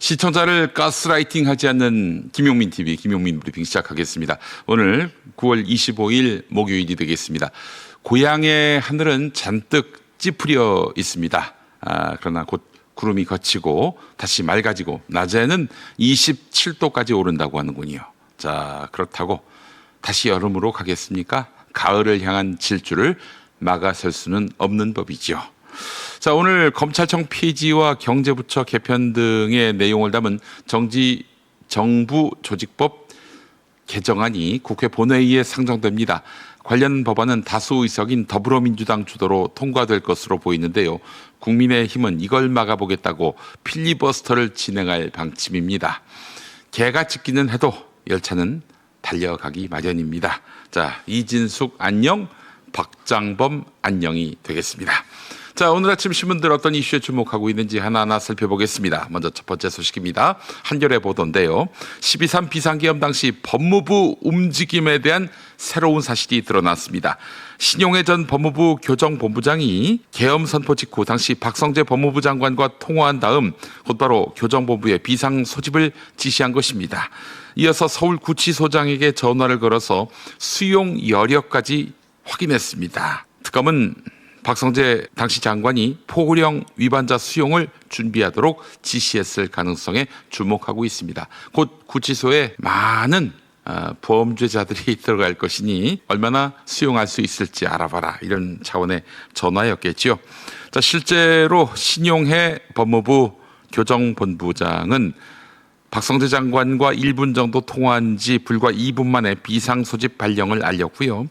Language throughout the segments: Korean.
시청자를 가스라이팅하지 않는 김용민 TV, 김용민 브리핑 시작하겠습니다. 오늘 9월 25일 목요일이 되겠습니다. 고향의 하늘은 잔뜩 찌푸려 있습니다. 그러나 곧 구름이 걷히고 다시 맑아지고 낮에는 27도까지 오른다고 하는군요. 자, 그렇다고 다시 여름으로 가겠습니까? 가을을 향한 질주를 막아설 수는 없는 법이지요. 자, 오늘 검찰청 폐지와 경제부처 개편 등의 내용을 담은 정부조직법 개정안이 국회 본회의에 상정됩니다. 관련 법안은 다수 의석인 더불어민주당 주도로 통과될 것으로 보이는데요. 국민의힘은 이걸 막아보겠다고 필리버스터를 진행할 방침입니다. 개가 짖기는 해도 열차는 달려가기 마련입니다. 자, 이진숙 안녕, 박장범 안녕이 되겠습니다. 자, 오늘 아침 신문들 어떤 이슈에 주목하고 있는지 하나하나 살펴보겠습니다. 먼저 첫 번째 소식입니다. 한겨레 보도인데요. 12.3 비상계엄 당시 법무부 움직임에 대한 새로운 사실이 드러났습니다. 신용회 전 법무부 교정본부장이 계엄 선포 직후 당시 박성재 법무부 장관과 통화한 다음 곧바로 교정본부에 비상 소집을 지시한 것입니다. 이어서 서울구치소장에게 전화를 걸어서 수용 여력까지 확인했습니다. 특검은 박성재 당시 장관이 포고령 위반자 수용을 준비하도록 지시했을 가능성에 주목하고 있습니다. 곧 구치소에 많은 범죄자들이 들어갈 것이니 얼마나 수용할 수 있을지 알아봐라, 이런 차원의 전화였겠죠. 자, 실제로 신용해 법무부 교정본부장은 박성재 장관과 1분 정도 통화한 지 불과 2분 만에 비상소집 발령을 알렸고요.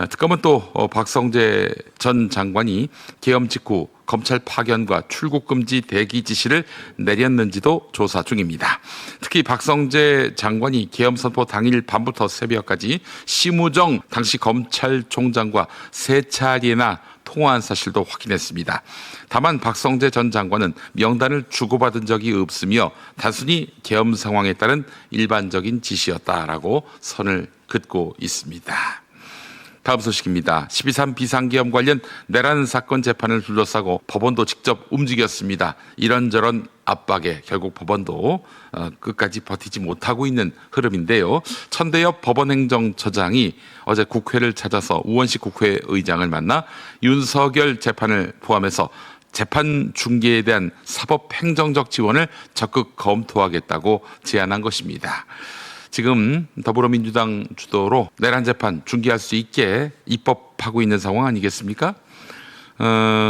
특검은 또 박성재 전 장관이 계엄 직후 검찰 파견과 출국 금지 대기 지시를 내렸는지도 조사 중입니다. 특히 박성재 장관이 계엄 선포 당일 밤부터 새벽까지 심우정 당시 검찰총장과 3차례나 통화한 사실도 확인했습니다. 다만 박성재 전 장관은 명단을 주고받은 적이 없으며 단순히 계엄 상황에 따른 일반적인 지시였다라고 선을 긋고 있습니다. 다음 소식입니다. 12.3 비상계엄 관련 내란 사건 재판을 둘러싸고 법원도 직접 움직였습니다. 이런저런 압박에 결국 법원도 끝까지 버티지 못하고 있는 흐름인데요. 천대엽 법원행정처장이 어제 국회를 찾아서 우원식 국회의장을 만나 윤석열 재판을 포함해서 재판 중계에 대한 사법행정적 지원을 적극 검토하겠다고 제안한 것입니다. 지금 더불어민주당 주도로 내란 재판 중계할 수 있게 입법하고 있는 상황 아니겠습니까?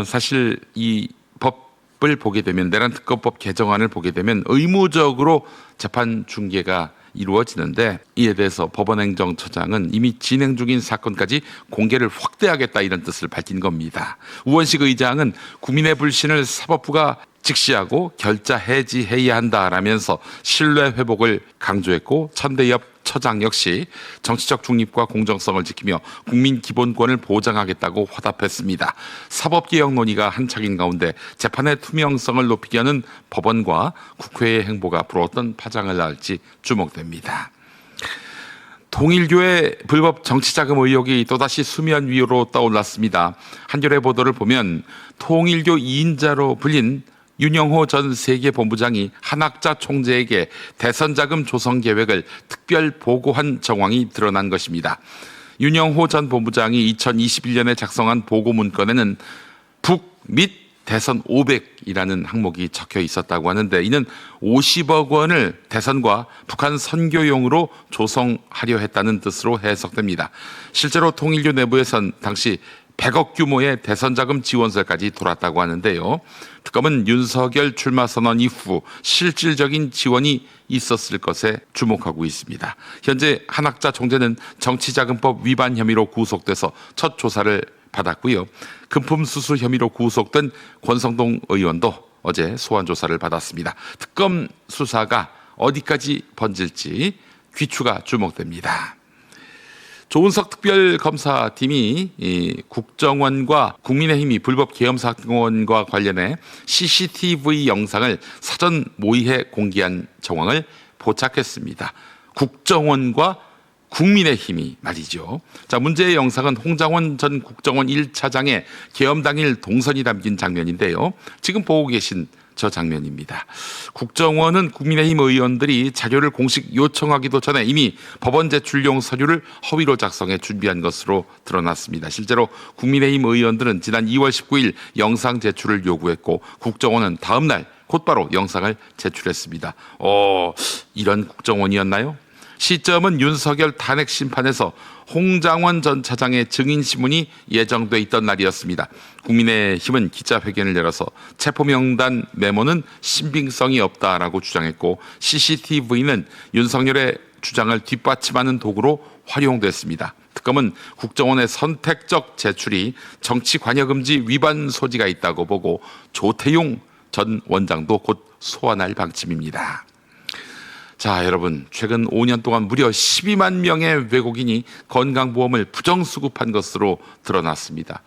사실 이 법을 보게 되면, 내란 특검법 개정안을 보게 되면 의무적으로 재판 중계가 이루어지는데, 이에 대해서 법원행정처장은 이미 진행 중인 사건까지 공개를 확대하겠다, 이런 뜻을 밝힌 겁니다. 우원식 의장은 국민의 불신을 사법부가 직시하고 결자 해지해야 한다라면서 신뢰 회복을 강조했고, 천대엽 처장 역시 정치적 중립과 공정성을 지키며 국민 기본권을 보장하겠다고 화답했습니다. 사법개혁 논의가 한창인 가운데 재판의 투명성을 높이기 위한 법원과 국회의 행보가 앞으로 어떤 파장을 낳을지 주목됩니다. 통일교의 불법 정치자금 의혹이 또다시 수면 위로 떠올랐습니다. 한겨레 보도를 보면 통일교 2인자로 불린 윤영호 전 세계본부장이 한학자 총재에게 대선자금 조성 계획을 특별 보고한 정황이 드러난 것입니다. 윤영호 전 본부장이 2021년에 작성한 보고 문건에는 북-및 대선 500이라는 항목이 적혀 있었다고 하는데, 이는 50억 원을 대선과 북한 선교용으로 조성하려 했다는 뜻으로 해석됩니다. 실제로 통일교 내부에선 당시 100억 규모의 대선자금 지원서까지 돌았다고 하는데요. 특검은 윤석열 출마 선언 이후 실질적인 지원이 있었을 것에 주목하고 있습니다. 현재 한학자 총재는 정치자금법 위반 혐의로 구속돼서 첫 조사를 받았고요. 금품 수수 혐의로 구속된 권성동 의원도 어제 소환 조사를 받았습니다. 특검 수사가 어디까지 번질지 귀추가 주목됩니다. 조은석 특별검사팀이 국정원과 국민의힘이 불법 계엄 사건과 관련해 CCTV 영상을 사전 모의해 공개한 정황을 포착했습니다. 국정원과 국민의힘이 말이죠. 자, 문제의 영상은 홍장원 전 국정원 1차장의 계엄 당일 동선이 담긴 장면인데요. 지금 보고 계신 저 장면입니다. 국정원은 국민의힘 의원들이 자료를 공식 요청하기도 전에 이미 법원 제출용 서류를 허위로 작성해 준비한 것으로 드러났습니다. 실제로 국민의힘 의원들은 지난 2월 19일 영상 제출을 요구했고 국정원은 다음 날 곧바로 영상을 제출했습니다. 이런 국정원이었나요? 시점은 윤석열 탄핵 심판에서 홍장원 전 차장의 증인 신문이 예정돼 있던 날이었습니다. 국민의힘은 기자회견을 열어서 체포명단 메모는 신빙성이 없다라고 주장했고 CCTV는 윤석열의 주장을 뒷받침하는 도구로 활용됐습니다. 특검은 국정원의 선택적 제출이 정치 관여금지 위반 소지가 있다고 보고 조태용 전 원장도 곧 소환할 방침입니다. 자, 여러분, 최근 5년 동안 무려 12만 명의 외국인이 건강보험을 부정수급한 것으로 드러났습니다.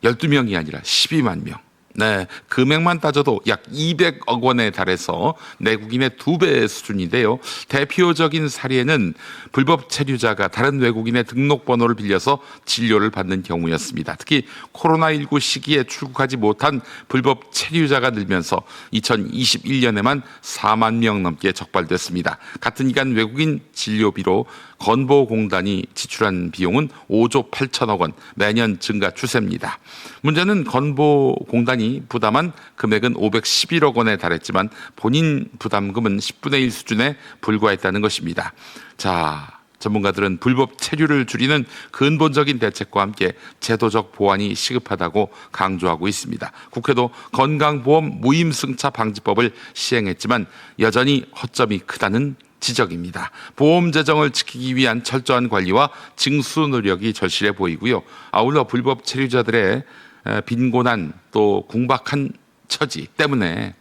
12명이 아니라 12만 명. 네, 금액만 따져도 약 200억 원에 달해서 내국인의 2배 수준인데요. 대표적인 사례는 불법 체류자가 다른 외국인의 등록번호를 빌려서 진료를 받는 경우였습니다. 특히 코로나19 시기에 출국하지 못한 불법 체류자가 늘면서 2021년에만 4만 명 넘게 적발됐습니다. 같은 기간 외국인 진료비로 건보공단이 지출한 비용은 5조 8천억 원, 매년 증가 추세입니다. 문제는 건보공단이 부담한 금액은 511억 원에 달했지만 본인 부담금은 10분의 1 수준에 불과했다는 것입니다. 자, 전문가들은 불법 체류를 줄이는 근본적인 대책과 함께 제도적 보완이 시급하다고 강조하고 있습니다. 국회도 건강보험 무임승차 방지법을 시행했지만 여전히 허점이 크다는 지적입니다. 보험 재정을 지키기 위한 철저한 관리와 징수 노력이 절실해 보이고요. 아울러 불법 체류자들의 빈곤한 또 궁박한 처지 때문에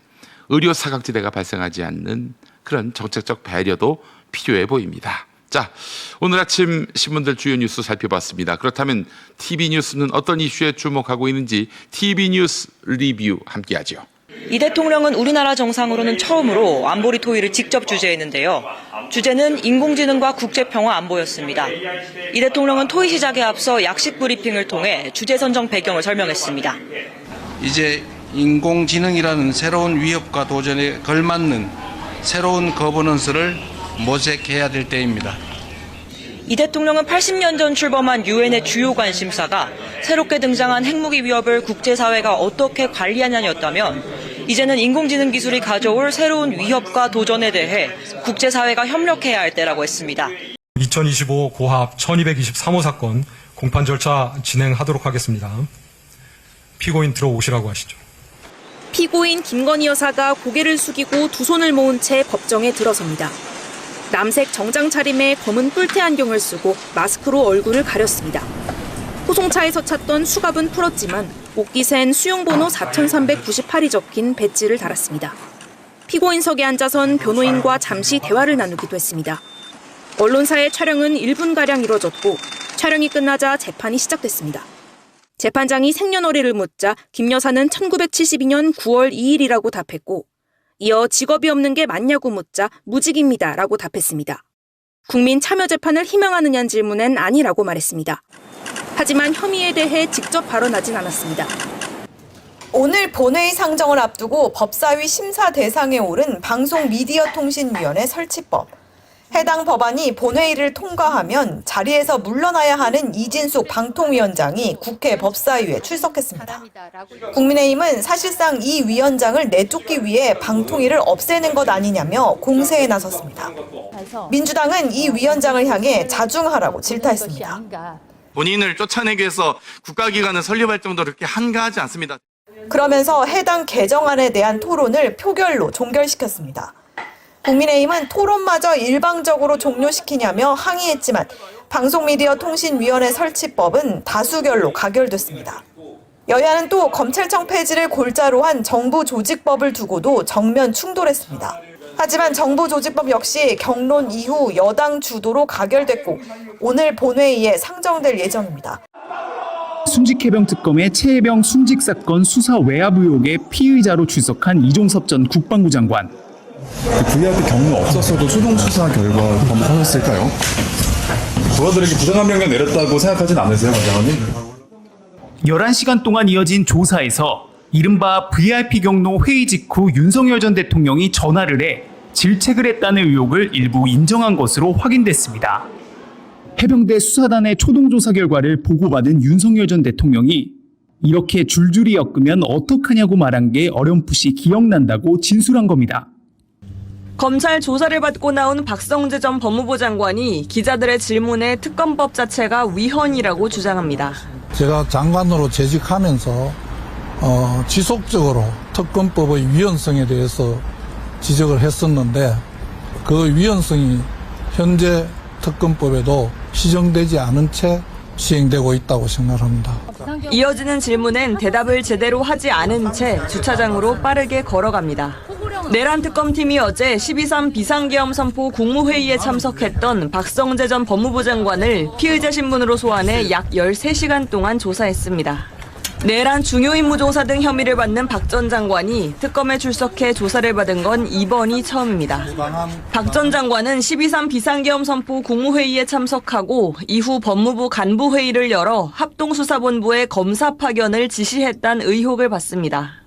의료 사각지대가 발생하지 않는 그런 정책적 배려도 필요해 보입니다. 자, 오늘 아침 신문들 주요 뉴스 살펴봤습니다. 그렇다면 TV 뉴스는 어떤 이슈에 주목하고 있는지 TV 뉴스 리뷰 함께하죠. 이 대통령은 우리나라 정상으로는 처음으로 안보리 토의를 직접 주재했는데요. 주제는 인공지능과 국제평화 안보였습니다. 이 대통령은 토의 시작에 앞서 약식 브리핑을 통해 주제 선정 배경을 설명했습니다. 이제 인공지능이라는 새로운 위협과 도전에 걸맞는 새로운 거버넌스를 모색해야 될 때입니다. 이 대통령은 80년 전 출범한 유엔의 주요 관심사가 새롭게 등장한 핵무기 위협을 국제사회가 어떻게 관리하냐였다면 이제는 인공지능 기술이 가져올 새로운 위협과 도전에 대해 국제사회가 협력해야 할 때라고 했습니다. 2025 고합 1223호 사건 공판 절차 진행하도록 하겠습니다. 피고인 들어오시라고 하시죠. 피고인 김건희 여사가 고개를 숙이고 두 손을 모은 채 법정에 들어섭니다. 남색 정장 차림에 검은 뿔테 안경을 쓰고 마스크로 얼굴을 가렸습니다. 호송차에서 찾던 수갑은 풀었지만 옷깃엔 수용번호 4398이 적힌 배지를 달았습니다. 피고인석에 앉아선 변호인과 잠시 대화를 나누기도 했습니다. 언론사의 촬영은 1분가량 이뤄졌고 촬영이 끝나자 재판이 시작됐습니다. 재판장이 생년월일을 묻자 김 여사는 1972년 9월 2일이라고 답했고 이어 직업이 없는 게 맞냐고 묻자 무직입니다라고 답했습니다. 국민 참여 재판을 희망하느냐는 질문엔 아니라고 말했습니다. 하지만 혐의에 대해 직접 발언하진 않았습니다. 오늘 본회의 상정을 앞두고 법사위 심사 대상에 오른 방송미디어통신위원회 설치법. 해당 법안이 본회의를 통과하면 자리에서 물러나야 하는 이진숙 방통위원장이 국회 법사위에 출석했습니다. 국민의힘은 사실상 이 위원장을 내쫓기 위해 방통위를 없애는 것 아니냐며 공세에 나섰습니다. 민주당은 이 위원장을 향해 자중하라고 질타했습니다. 본인을 쫓아내기 위해서 국가기관을 설립할 정도로 그렇게 한가하지 않습니다. 그러면서 해당 개정안에 대한 토론을 표결로 종결시켰습니다. 국민의힘은 토론마저 일방적으로 종료시키냐며 항의했지만 방송미디어통신위원회 설치법은 다수결로 가결됐습니다. 여야는 또 검찰청 폐지를 골자로 한 정부조직법을 두고도 정면 충돌했습니다. 하지만 정부조직법 역시 경론 이후 여당 주도로 가결됐고 오늘 본회의에 상정될 예정입니다. 순직해병 특검의 최혜병 순직 사건 수사 외압 의혹의 피의자로 출석한 이종섭 전 국방부 장관. VIP 경로 없었어도 수동 수사 결과 검토하셨을까요? 부하들에게 부당한 명령 내렸다고 생각하진 않으세요, 관장님? 11시간 동안 이어진 조사에서 이른바 VIP 경로 회의 직후 윤석열 전 대통령이 전화를 해 질책을 했다는 의혹을 일부 인정한 것으로 확인됐습니다. 해병대 수사단의 초동조사 결과를 보고받은 윤석열 전 대통령이 이렇게 줄줄이 엮으면 어떡하냐고 말한 게 어렴풋이 기억난다고 진술한 겁니다. 검찰 조사를 받고 나온 박성재 전 법무부 장관이 기자들의 질문에 특검법 자체가 위헌이라고 주장합니다. 제가 장관으로 재직하면서 지속적으로 특검법의 위헌성에 대해서 지적을 했었는데 그 위헌성이 현재 특검법에도 시정되지 않은 채 시행되고 있다고 생각합니다. 이어지는 질문엔 대답을 제대로 하지 않은 채 주차장으로 빠르게 걸어갑니다. 내란 특검팀이 어제 12.3 비상계엄 선포 국무회의에 참석했던 박성재 전 법무부 장관을 피의자 신분으로 소환해 약 13시간 동안 조사했습니다. 내란 중요 임무 종사 등 혐의를 받는 박 전 장관이 특검에 출석해 조사를 받은 건 이번이 처음입니다. 박 전 장관은 12.3 비상계엄 선포 국무회의에 참석하고 이후 법무부 간부회의를 열어 합동수사본부에 검사 파견을 지시했다는 의혹을 받습니다.